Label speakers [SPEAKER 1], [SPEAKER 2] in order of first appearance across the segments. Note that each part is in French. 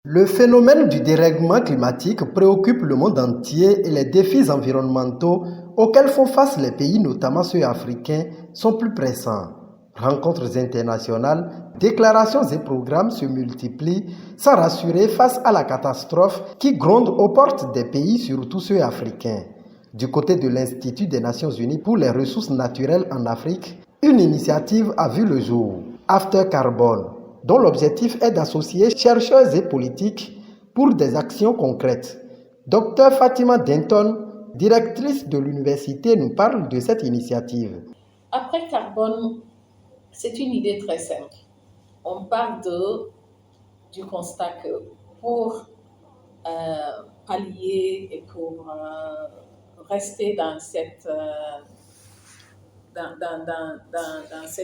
[SPEAKER 1] Le phénomène du dérèglement climatique préoccupe le monde entier et les défis environnementaux auxquels font face les pays, notamment ceux africains, sont plus pressants. Rencontres internationales, déclarations et programmes se multiplient sans rassurer face à la catastrophe qui gronde aux portes des pays, surtout ceux africains. Du côté de l'Institut des Nations Unies pour les ressources naturelles en Afrique, une initiative a vu le jour, After Carbone, dont l'objectif est d'associer chercheurs et politiques pour des actions concrètes. Dr Fatima Denton, directrice de l'université, nous parle de cette initiative.
[SPEAKER 2] Après Carbone, c'est une idée très simple. On part du constat que pour pallier et pour rester dans cette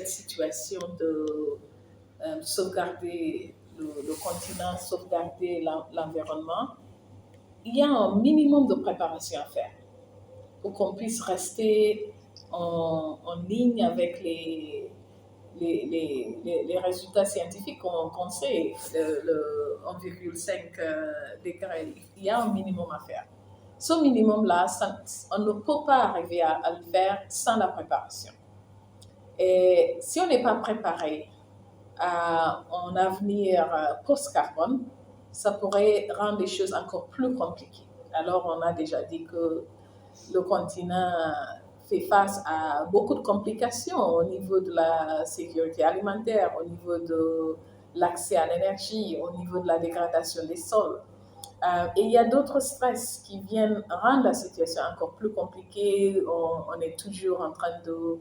[SPEAKER 2] situation de sauvegarder le continent, sauvegarder l'environnement, il y a un minimum de préparation à faire pour qu'on puisse rester en ligne avec les résultats scientifiques qu'on sait, le 1,5 degrés. Il y a un minimum à faire. Ce minimum-là, on ne peut pas arriver à le faire sans la préparation. Et si on n'est pas préparé à un avenir post-carbone, ça pourrait rendre les choses encore plus compliquées. Alors, on a déjà dit que le continent fait face à beaucoup de complications au niveau de la sécurité alimentaire, au niveau de l'accès à l'énergie, au niveau de la dégradation des sols. Et il y a d'autres stress qui viennent rendre la situation encore plus compliquée. On est toujours en train de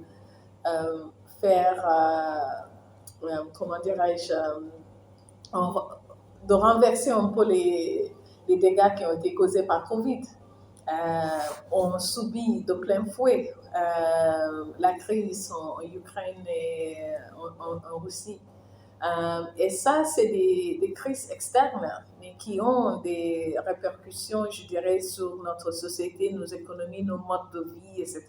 [SPEAKER 2] comment dirais-je, de renverser un peu les dégâts qui ont été causés par Covid. On subit de plein fouet la crise en Ukraine et en Russie. Et ça, c'est des crises externes, mais qui ont des répercussions, je dirais, sur notre société, nos économies, nos modes de vie, etc.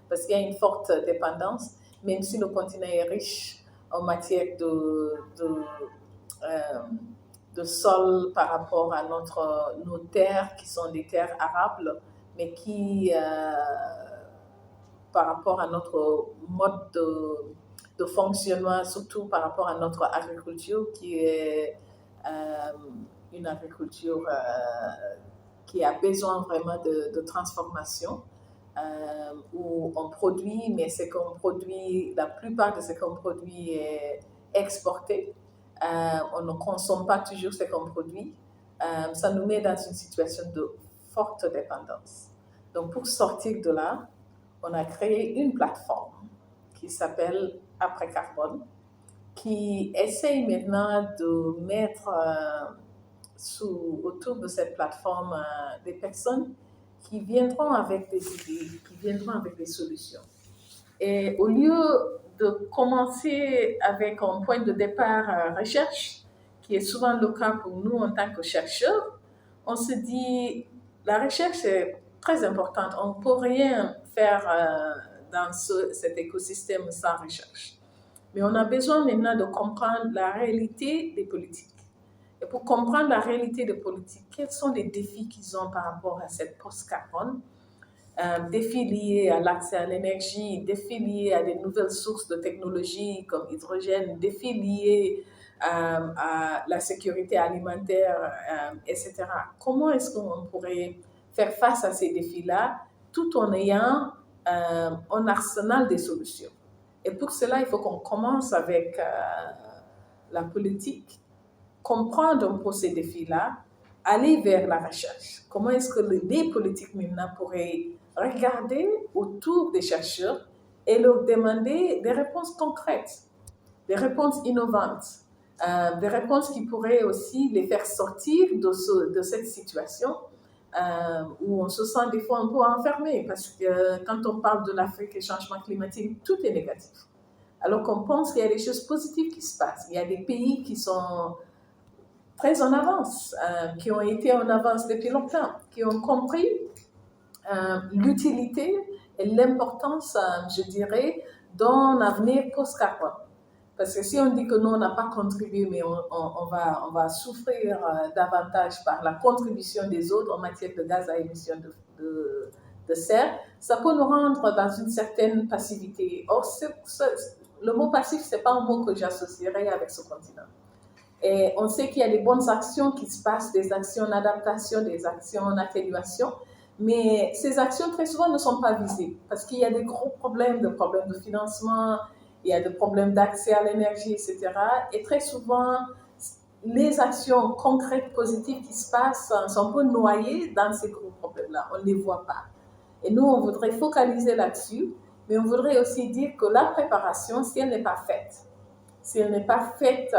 [SPEAKER 2] Parce qu'il y a une forte dépendance, même si le continent est riche en matière de sol par rapport à nos terres, qui sont des terres arables, mais qui, par rapport à notre mode de fonctionnement, surtout par rapport à notre agriculture, qui est une agriculture qui a besoin vraiment de transformation, où on produit, mais ce qu'on produit, la plupart de ce qu'on produit est exporté. On ne consomme pas toujours ce qu'on produit. Ça nous met dans une situation de forte dépendance. Donc, pour sortir de là, on a créé une plateforme qui s'appelle Après Carbone, qui essaye maintenant de mettre autour de cette plateforme des personnes qui viendront avec des idées, qui viendront avec des solutions. Et au lieu de commencer avec un point de départ recherche, qui est souvent le cas pour nous en tant que chercheurs, on se dit, la recherche est très importante, on ne peut rien faire dans cet écosystème sans recherche. Mais on a besoin maintenant de comprendre la réalité des politiques. Et pour comprendre la réalité des politiques, quels sont les défis qu'ils ont par rapport à cette post-carbone, défis liés à l'accès à l'énergie, défis liés à des nouvelles sources de technologie comme hydrogène, défis liés à la sécurité alimentaire, etc. Comment est-ce qu'on pourrait faire face à ces défis-là tout en ayant un arsenal de solutions? Et pour cela, il faut qu'on commence avec la politique, comprendre un peu ces défis-là, aller vers la recherche. Comment est-ce que les politiques maintenant pourraient regarder autour des chercheurs et leur demander des réponses concrètes, des réponses innovantes, des réponses qui pourraient aussi les faire sortir de cette situation où on se sent des fois un peu enfermé, parce que quand on parle de l'Afrique et changement climatique, tout est négatif. Alors qu'on pense qu'il y a des choses positives qui se passent. Il y a des pays qui sont très en avance, qui ont été en avance depuis longtemps, qui ont compris l'utilité et l'importance, je dirais, d'un avenir post-carbone. Parce que si on dit que nous, on n'a pas contribué, mais on va souffrir davantage par la contribution des autres en matière de gaz à émission de serre, ça peut nous rendre dans une certaine passivité. Or, le mot passif, ce n'est pas un mot que j'associerais avec ce continent. Et on sait qu'il y a des bonnes actions qui se passent, des actions d'adaptation, des actions d'atténuation, mais ces actions très souvent ne sont pas visibles parce qu'il y a des gros problèmes de financement, il y a des problèmes d'accès à l'énergie, etc. Et très souvent, les actions concrètes, positives qui se passent sont un peu noyées dans ces gros problèmes-là. On ne les voit pas. Et nous, on voudrait focaliser là-dessus, mais on voudrait aussi dire que la préparation, si elle n'est pas faite, si elle n'est pas faite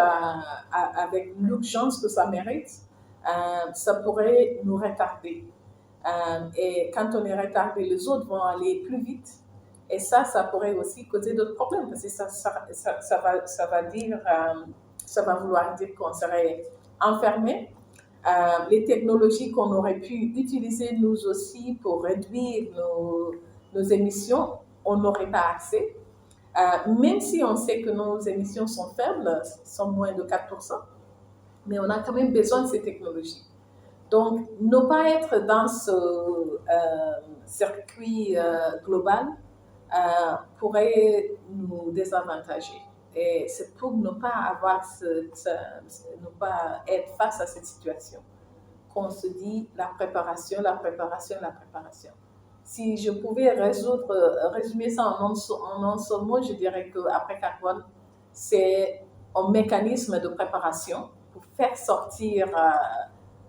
[SPEAKER 2] avec l'urgence que ça mérite, ça pourrait nous retarder. Et quand on est retardé, les autres vont aller plus vite. Et ça pourrait aussi causer d'autres problèmes parce que ça va vouloir dire qu'on serait enfermé. Les technologies qu'on aurait pu utiliser nous aussi pour réduire nos émissions, on n'aurait pas accès. Même si on sait que nos émissions sont faibles, sont moins de 4%, mais on a quand même besoin de ces technologies. Donc, ne pas être dans ce circuit global pourrait nous désavantager. Et c'est pour ne pas ne pas être face à cette situation qu'on se dit la préparation. Si je pouvais résumer ça en un seul mot, je dirais qu'après carbone, c'est un mécanisme de préparation pour faire sortir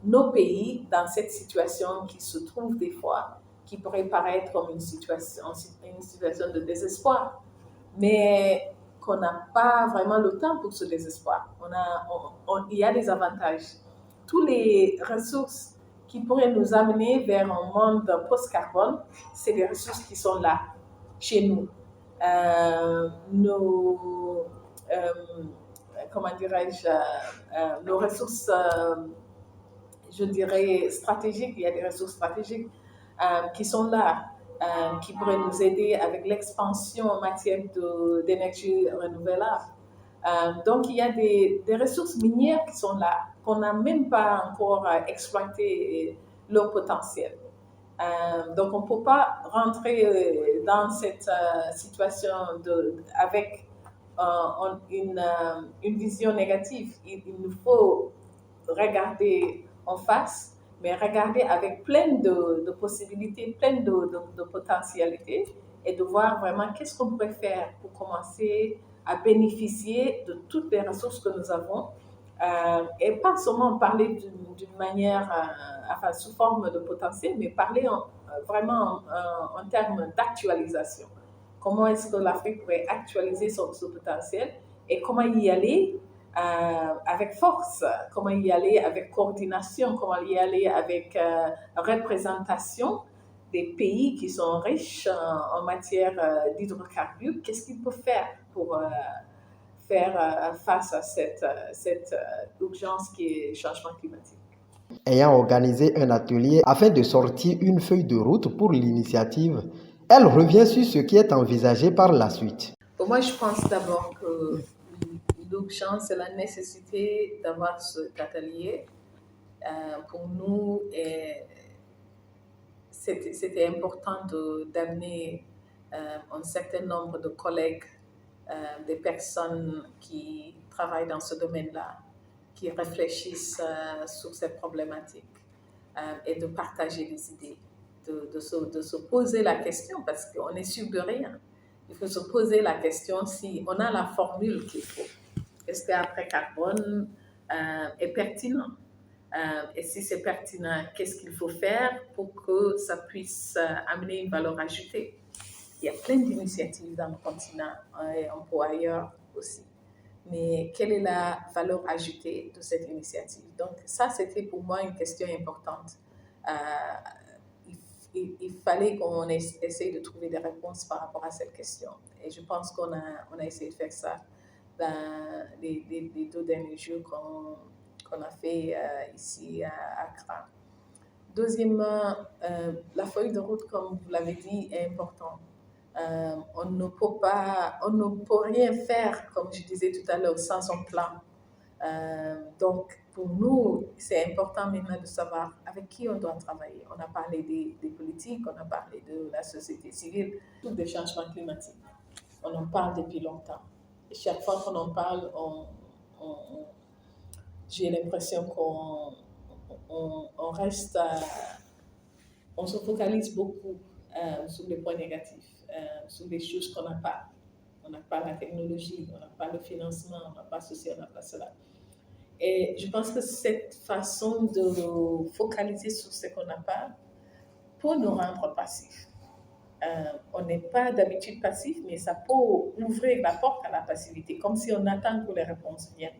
[SPEAKER 2] nos pays dans cette situation qui se trouve des fois, qui pourrait paraître comme une situation de désespoir, mais qu'on n'a pas vraiment le temps pour ce désespoir. Il y a des avantages. Tous les ressources qui pourraient nous amener vers un monde post-carbone, c'est des ressources qui sont là, chez nous. Comment dirais-je, nos ressources, je dirais, stratégiques, il y a des ressources stratégiques qui sont là, qui pourraient nous aider avec l'expansion en matière d'énergie renouvelable. Donc, il y a des ressources minières qui sont là, qu'on n'a même pas encore exploité leur potentiel. Donc, on ne peut pas rentrer dans cette situation avec une vision négative. Il nous faut regarder en face, mais regarder avec plein de possibilités, plein de potentialités et de voir vraiment qu'est-ce qu'on pourrait faire pour commencer à bénéficier de toutes les ressources que nous avons et pas seulement parler d'une manière, enfin sous forme de potentiel, mais parler vraiment en termes d'actualisation. Comment est-ce que l'Afrique pourrait actualiser son potentiel et comment y aller avec force, comment y aller avec coordination, comment y aller avec représentation des pays qui sont riches en matière d'hydrocarbures. Qu'est-ce qu'ils peuvent faire pour faire face à cette urgence qui est le changement climatique?
[SPEAKER 1] Ayant organisé un atelier afin de sortir une feuille de route pour l'initiative, elle revient sur ce qui est envisagé par la suite.
[SPEAKER 2] Pour moi, je pense d'abord que l'urgence et la nécessité d'avoir cet atelier, pour nous, c'était important d'amener un certain nombre de collègues, des personnes qui travaillent dans ce domaine-là, qui réfléchissent sur cette problématique et de partager des idées, de se poser la question, parce qu'on est sûr de rien. Il faut se poser la question si on a la formule qu'il faut. Est-ce qu'après carbone est pertinent? Et si c'est pertinent, qu'est-ce qu'il faut faire pour que ça puisse amener une valeur ajoutée? Il y a plein d'initiatives dans le continent et un peu ailleurs aussi. Mais quelle est la valeur ajoutée de cette initiative? Donc ça, c'était pour moi une question importante. Il fallait qu'on essaye de trouver des réponses par rapport à cette question. Et je pense qu'on a essayé de faire ça dans les 2 derniers jours qu'on a fait ici à Accra. Deuxièmement, la feuille de route, comme vous l'avez dit, est importante. On ne peut rien faire, comme je disais tout à l'heure, sans un plan. Donc, pour nous, c'est important maintenant de savoir avec qui on doit travailler. On a parlé des politiques, on a parlé de la société civile, tout des changements climatiques. On en parle depuis longtemps. Et chaque fois qu'on en parle, j'ai l'impression qu'on reste, on se focalise beaucoup sur les points négatifs, sur les choses qu'on n'a pas. On n'a pas la technologie, on n'a pas le financement, on n'a pas ceci, on n'a pas cela. Et je pense que cette façon de focaliser sur ce qu'on n'a pas peut nous rendre passifs. On n'est pas d'habitude passif, mais ça peut ouvrir la porte à la passivité, comme si on attend que les réponses viennent.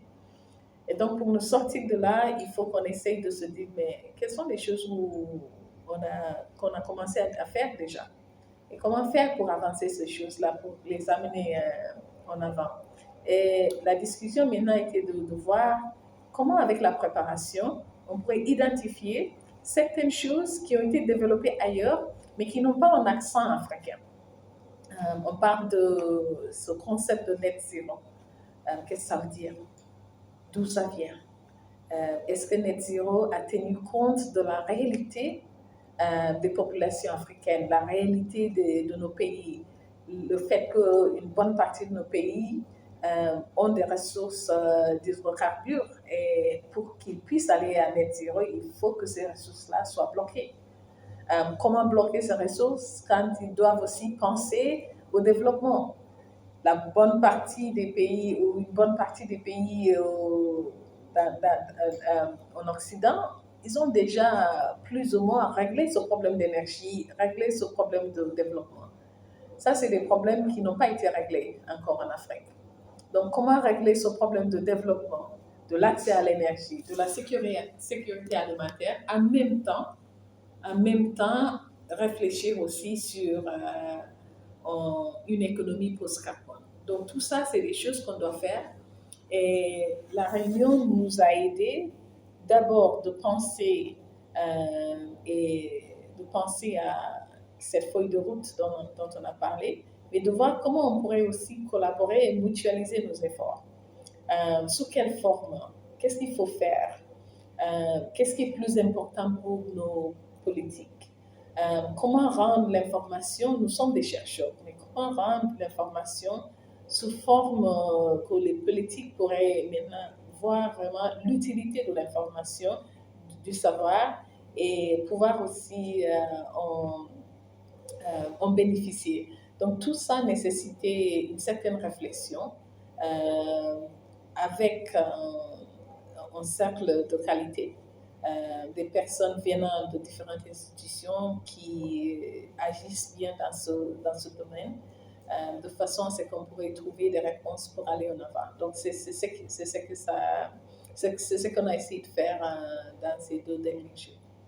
[SPEAKER 2] Et donc, pour nous sortir de là, il faut qu'on essaye de se dire, mais quelles sont les choses qu'on a commencé à faire déjà? Et comment faire pour avancer ces choses-là, pour les amener en avant? Et la discussion maintenant était de voir comment, avec la préparation, on pourrait identifier certaines choses qui ont été développées ailleurs, mais qui n'ont pas un accent africain. On parle de ce concept de net zero. Qu'est-ce que ça veut dire? D'où ça vient? Est-ce que net zero a tenu compte de la réalité des populations africaines, la réalité de nos pays, le fait qu'une bonne partie de nos pays ont des ressources d'hydrocarbures et pour qu'ils puissent aller à net zéro, il faut que ces ressources-là soient bloquées. Comment bloquer ces ressources quand ils doivent aussi penser au développement? La bonne partie des pays ou une bonne partie des pays en Occident, ils ont déjà plus ou moins réglé ce problème d'énergie, réglé ce problème de développement. Ça, c'est des problèmes qui n'ont pas été réglés encore en Afrique. Donc, comment régler ce problème de développement, de l'accès à l'énergie, de la sécurité alimentaire, en même temps réfléchir aussi sur une économie post-carbone. Donc, tout ça, c'est des choses qu'on doit faire. Et la réunion nous a aidés d'abord de penser à cette feuille de route dont on a parlé, mais de voir comment on pourrait aussi collaborer et mutualiser nos efforts. Sous quelle forme? Qu'est-ce qu'il faut faire? Qu'est-ce qui est plus important pour nos politiques? Comment rendre l'information, nous sommes des chercheurs, mais comment rendre l'information sous forme que les politiques pourraient maintenant voir vraiment l'utilité de l'information, du savoir, et pouvoir aussi en bénéficier. Donc tout ça nécessitait une certaine réflexion avec un cercle de qualité. Des personnes venant de différentes institutions qui agissent bien dans ce domaine, de façon à ce qu'on pourrait trouver des réponses pour aller en avant. Donc, c'est ce qu'on a essayé de faire dans ces 2 derniers jours.